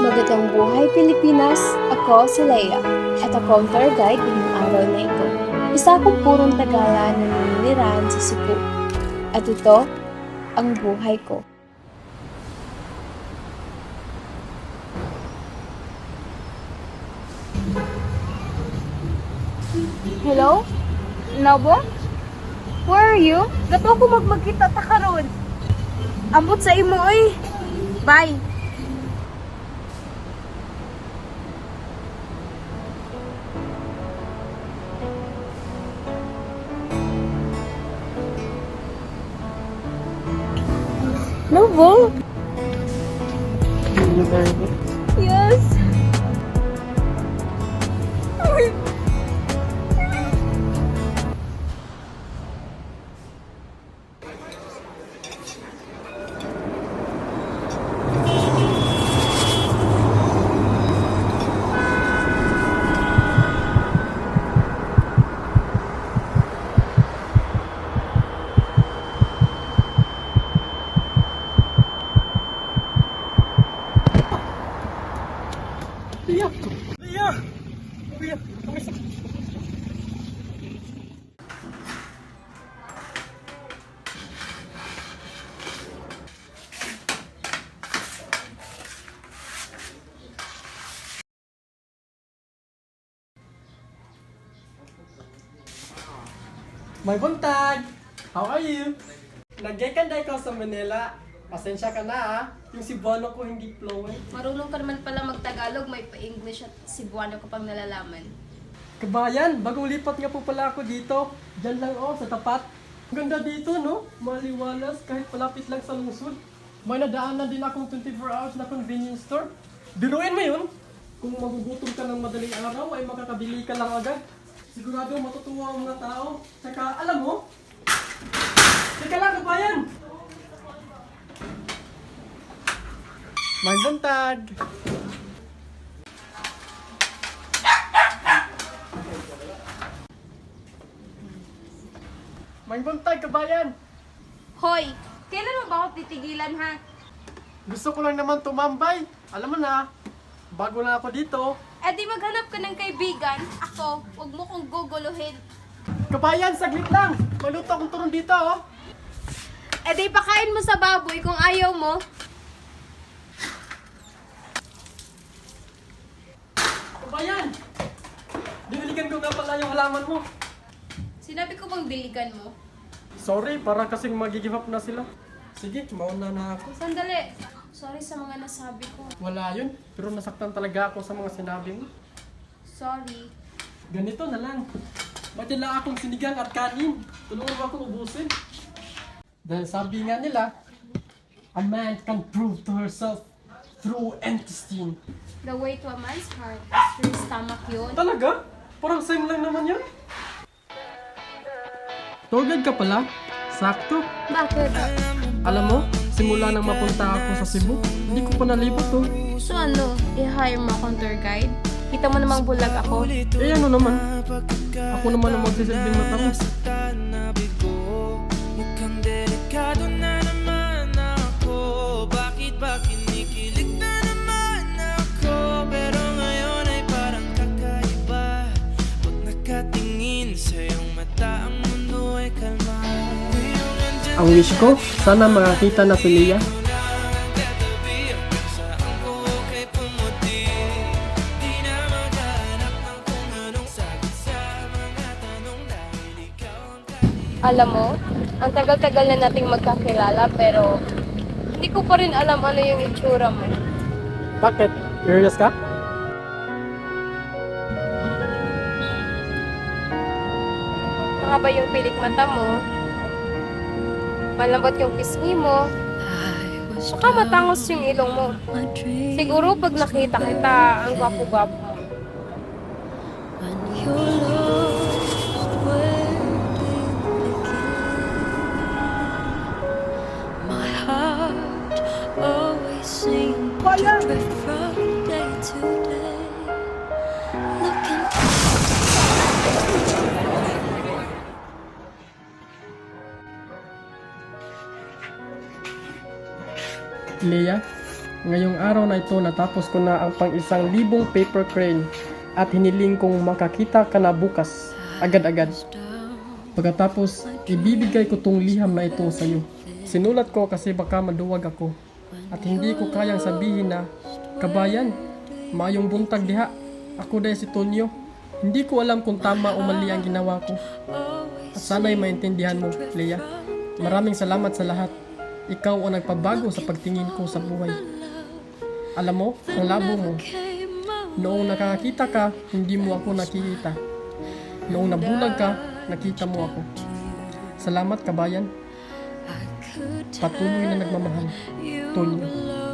Magandang buhay Pilipinas! Ako si Leia at ako ang tour guide ngayong araw na ito. Isa akong purong Tagala na naninirahan sa Cebu. At ito ang buhay ko. Hello? Nabo? Where are you? Gato ko magmagkita ta karon. Ambot sa imo oy. Bye. Nabo? Yes. Leia! Leia! Leia! Kamusta? May buntag! How are you? Nagkakanday ko sa Manila. Pasensya ka na ah. Yung Cebuano ko hindi fluent. Marunong ka naman pala magtagalog, may pa-English at Cebuano ka pang nalalaman. Kabayan, bagong lipat nga po pala ako dito. Diyan lang oh, sa tapat. Ang ganda dito no? Maliwalas kahit palapit lang sa lungsod. May nadaanan din akong 24 hours na convenience store. Biruin mo yun. Kung magugutom ka ng madaling araw ay makakabili ka lang agad. Sigurado matutuwa ang mga tao. Tsaka alam mo, teka lang kabayan! May buntag! May buntag, kabayan! Hoy! Kailan mo ba ako titigilan ha? Gusto ko lang naman tumambay. Alam mo na, bago na ako dito. Eh di maghanap ka ng kaibigan. Ako, wag mo kong guguluhin. Kabayan, saglit lang! Maluto akong turon dito, oh! Eh di pakain mo sa baboy kung ayaw mo. Kabayan! Diniligan ko nga pala yung halaman mo. Sinabi ko bang diligan mo? Sorry, parang kasing mag-give up na sila. Sige, mauna na ako. Sandali. Sorry sa mga nasabi ko. Wala yun, pero nasaktan talaga ako sa mga sinabi mo. Sorry. Ganito na lang. Madala akong sinigang at kanin. Tulungan mo akong ubusin. Dahil sabi nga nila, a man can prove to herself through intestine. The way to a man's heart is through his stomach yun. Talaga? Parang same lang naman yun. Tour guide ka pala? Sakto. Bakit? Alam mo, simula nang mapunta ako sa Cebu, hindi ko pa nalibot to. So ano, i-hire mo akong tour guide? Kita mo namang bulag ako. Eh ano naman? Ako naman ang magsisilbing mata mo. Mukhang delikado na naman ako. Bakit ba kinikilig na naman ako? Pero ngayon ay parang kakaiba. Pag nakatingin sa iyong mata, ang mundo ay kalma. Ang wish ko, sana makakita na si Leia. Alam mo, ang tagal-tagal na nating magkakilala pero hindi ko pa rin alam ano yung itsura mo. Bakit? Curious ka? Mga ba yung pilik mata mo? Malambot yung pisngi mo? Saka matangos yung ilong mo. Siguro pag nakita kita, ang gwapo-gwapo mo. Always seem to drift from day to day. Looking Leia, Ngayong araw na ito natapos ko na ang pang-1,000 paper crane at hiniling kong makakita ka na bukas, agad-agad. Pagkatapos, ibibigay ko tong liham na ito sa iyo. Sinulat ko kasi baka maduwag ako at hindi ko kayang sabihin na, kabayan, mayong buntag diha, ako dahil si Tonyo. Hindi ko alam kung tama o mali ang ginawa ko. At sana'y maintindihan mo, Leia. Maraming salamat sa lahat. Ikaw ang nagpabago sa pagtingin ko sa buhay. Alam mo, ang labo mo. Noong nakakita ka, hindi mo ako nakikita. Noong nabulag ka, nakita mo ako. Salamat, kabayan. Patuloy na nagmamahal. Tonyo.